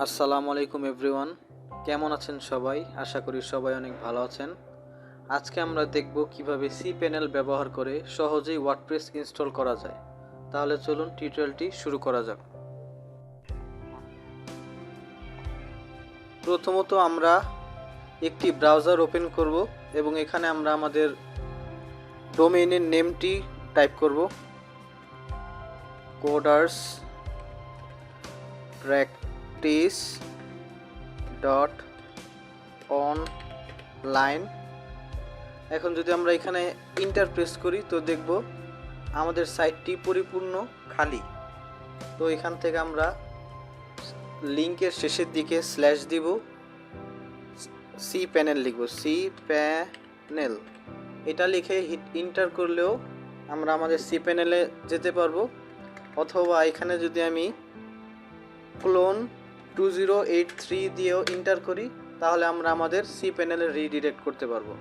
আসসালামু আলাইকুম এভরিওয়ান, কেমন আছেন সবাই? আশা করি সবাই অনেক ভালো আছেন। আজকে আমরা দেখব কিভাবে cPanel ব্যবহার করে সহজেই ওয়ার্ডপ্রেস ইনস্টল করা যায়। তাহলে চলুন টিউটোরিয়ালটি শুরু করা যাক। প্রথমত আমরা একটি ব্রাউজার ওপেন করব এবং এখানে আমরা আমাদের ডোমেইনের নেমটি টাইপ করব, কোডার্স প্র্যাকটিস .online। এখন যদি আমরা এখানে ইন্টার প্রেস করি তো দেখব আমাদের সাইটটি পরিপূর্ণ খালি। তো এখান থেকে আমরা লিংকের শেষের দিকে স্ল্যাশ দিব, cPanel লিখব, cPanel। এটা লিখে হিট ইন্টার করলেও আমরা আমাদের cPanel-এ যেতে পারবো, অথবা এখানে যদি আমি ক্লোন 2083 দিয়েও ইন্টার করি তাহলে আমরা আমাদের cPanel-এ রিডিরেক্ট করতে পারবো।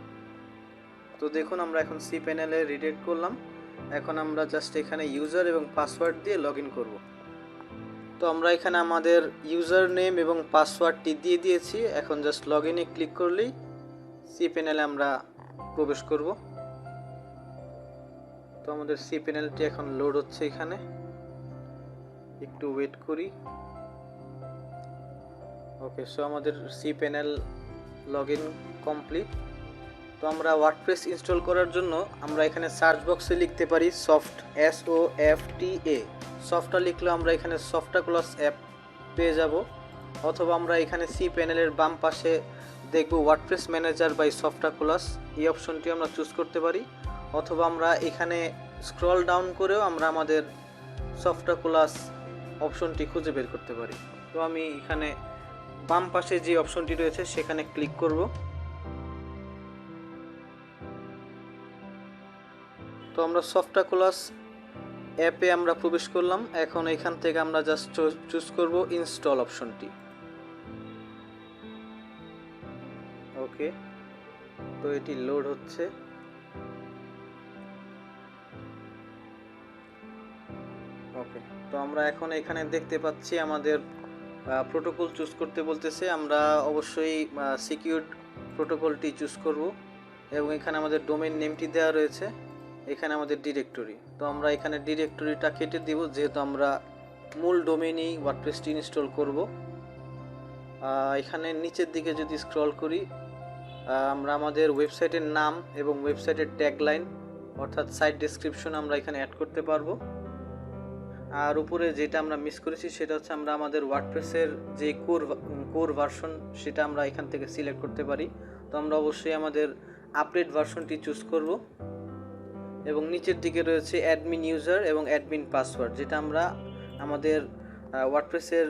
তো দেখুন আমরা এখন cPanel-এ রিডিরেক্ট করলাম। এখন আমরা জাস্ট এখানে ইউজার এবং পাসওয়ার্ড দিয়ে লগ ইন করবো। তো আমরা এখানে আমাদের ইউজার নেম এবং পাসওয়ার্ডটি দিয়ে দিয়েছি। এখন জাস্ট লগ ইনে ক্লিক করলেই cPanel-এ আমরা প্রবেশ করব। তো আমাদের cPanel-টি এখন লোড হচ্ছে, এখানে একটু ওয়েট করি। ওকে, সো আমাদের cPanel লগ ইন কমপ্লিট। তো আমরা ওয়ার্ডপ্রেস ইনস্টল করার জন্য আমরা এখানে সার্চ বক্সে লিখতে পারি সফট, SOFTA। সফটটা লিখলে আমরা এখানে Softaculous App পেয়ে যাব, অথবা আমরা এখানে cPanel-এর বাম পাশে দেখব ওয়ার্ডপ্রেস ম্যানেজার বাই Softaculous, এই অপশনটি আমরা চুজ করতে পারি। অথবা আমরা এখানে স্ক্রল ডাউন করেও আমরা আমাদের Softaculous অপশনটি খুঁজে বের করতে পারি। তো আমি এখানে বাম পাশে যে অপশনটি রয়েছে সেখানে ক্লিক করব। তো আমরা Softaculous অ্যাপে আমরা প্রবেশ করলাম। এখন এখান থেকে আমরা জাস্ট চুজ করব ইনস্টল অপশনটি। ওকে, তো এটি লোড হচ্ছে। ওকে, তো আমরা এখন এখানে দেখতে পাচ্ছি আমাদের প্রোটোকল চুজ করতে বলতেছে। আমরা অবশ্যই সিকিউরড প্রোটোকলটি চুজ করব এবং এখানে আমাদের ডোমেইন নেমটি দেওয়া রয়েছে, এখানে আমাদের ডিরেক্টরি। তো আমরা এখানে ডিরেক্টরিটা কেটে দিব, যেহেতু আমরা মূল ডোমেইনেই ওয়ার্ডপ্রেসটি ইনস্টল করব। এখানে নিচের দিকে যদি স্ক্রল করি আমরা আমাদের ওয়েবসাইটের নাম এবং ওয়েবসাইটের ট্যাগলাইন অর্থাৎ সাইট ডেসক্রিপশন আমরা এখানে অ্যাড করতে পারবো। আর উপরে যেটা আমরা মিস করেছি সেটা হচ্ছে আমরা আমাদের ওয়ার্ডপ্রেসের যে কোর ভার্সন সেটা আমরা এখান থেকে সিলেক্ট করতে পারি। তো আমরা অবশ্যই আমাদের আপডেট ভার্সনটি চুজ করব এবং নিচের দিকে রয়েছে অ্যাডমিন ইউজার এবং অ্যাডমিন পাসওয়ার্ড, যেটা আমরা আমাদের ওয়ার্ডপ্রেসের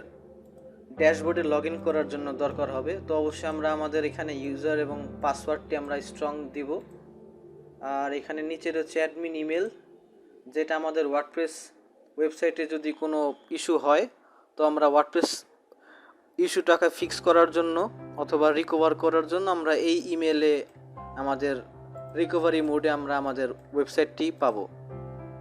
ড্যাশবোর্ডে লগ ইন করার জন্য দরকার হবে। তো অবশ্যই আমরা আমাদের এখানে ইউজার এবং পাসওয়ার্ডটি আমরা স্ট্রং দিব। আর এখানে নিচে রয়েছে অ্যাডমিন ইমেল, যেটা আমাদের ওয়ার্ডপ্রেস ওয়েবসাইটে যদি কোনো ইস্যু হয় তো আমরা ওয়ার্ডপ্রেস ইস্যুটাকে ফিক্স করার জন্য অথবা রিকভার করার জন্য আমরা এই ইমেলে আমাদের রিকভারি মোডে আমরা আমাদের ওয়েবসাইটটি পাবো।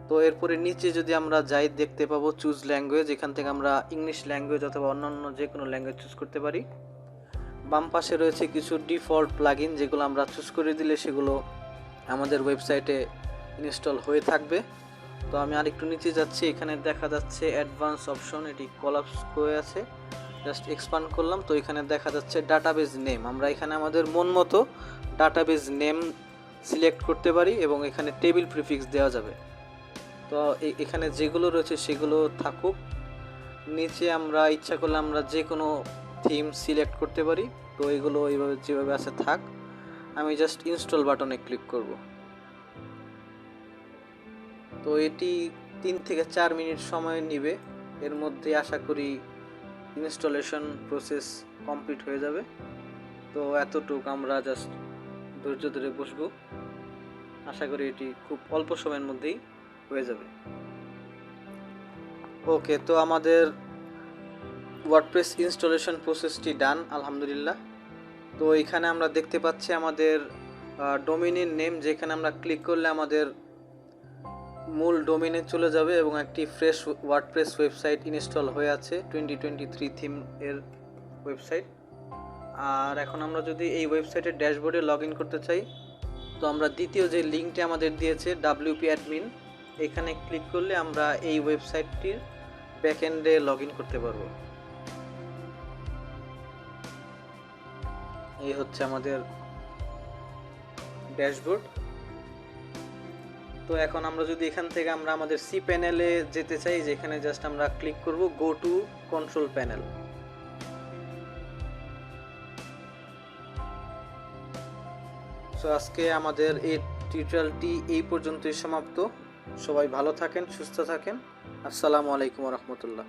তো এরপরে নিচে যদি আমরা যাই দেখতে পাবো চুজ ল্যাঙ্গুয়েজ, এখান থেকে আমরা ইংলিশ ল্যাঙ্গুয়েজ অথবা অন্যান্য যে কোনো ল্যাঙ্গুয়েজ চুজ করতে পারি। বাম পাশে রয়েছে কিছু ডিফল্ট প্লাগইন, যেগুলো আমরা চুজ করে দিলে সেগুলো আমাদের ওয়েবসাইটে ইনস্টল হয়ে থাকবে। তো আমি আরেকটু নিচে যাচ্ছি, এখানে দেখা যাচ্ছে অ্যাডভান্স অপশন, এটি কলাপস হয়ে আছে, জাস্ট এক্সপান্ড করলাম। তো এখানে দেখা যাচ্ছে ডাটাবেজ নেম, আমরা এখানে আমাদের মন মতো ডাটাবেজ নেম সিলেক্ট করতে পারি এবং এখানে টেবিল প্রিফিক্স দেওয়া যাবে। তো এখানে যেগুলো রয়েছে সেগুলো থাকুক। নিচে আমরা ইচ্ছা করলে আমরা যে কোনো থিম সিলেক্ট করতে পারি। তো এগুলো এইভাবে যেভাবে আছে থাক, আমি জাস্ট ইনস্টল বাটনে ক্লিক করব। তো এটি 3 থেকে 4 মিনিট সময় নেবে, এর মধ্যে আশা করি ইনস্টলেশন প্রসেস কমপ্লিট হয়ে যাবে। তো এতটুকু আমরা জাস্ট ধৈর্য ধরে বসবো, আশা করি এটি খুব অল্প সময়ের মধ্যেই হয়ে যাবে। ওকে, তো আমাদের ওয়ার্ডপ্রেস ইনস্টলেশন প্রসেসটি ডান, আলহামদুলিল্লাহ। তো এখানে আমরা দেখতে পাচ্ছি আমাদের ডোমেইনের নেম, যেখানে আমরা ক্লিক করলে আমাদের মূল ডোমেইনে চলে যাবে এবং একটি ফ্রেশ ওয়ার্ডপ্রেস ওয়েবসাইট ইনস্টল হয়ে আছে 2023 থিম এর ওয়েবসাইট। আর এখন আমরা যদি এই ওয়েবসাইটের ড্যাশবোর্ডে লগ ইন করতে চাই, তো আমরা দ্বিতীয় যে লিঙ্কটি আমাদের দিয়েছে WP অ্যাডমিন, এখানে ক্লিক করলে আমরা এই ওয়েবসাইটটির ব্যাকএন্ডে লগ ইন করতে পারবো। এই হচ্ছে আমাদের ড্যাশবোর্ড। তো এখন আমরা যদি এখান থেকে আমরা আমাদের cPanel-এ যেতে চাই, যেখানে জাস্ট আমরা ক্লিক করব go to control panel. So আজকে আমাদের এই টিউটোরিয়ালটি এই পর্যন্তই সমাপ্ত। সবাই ভালো থাকেন, সুস্থ থাকেন। আসসালামু আলাইকুম ওয়া রাহমাতুল্লাহ।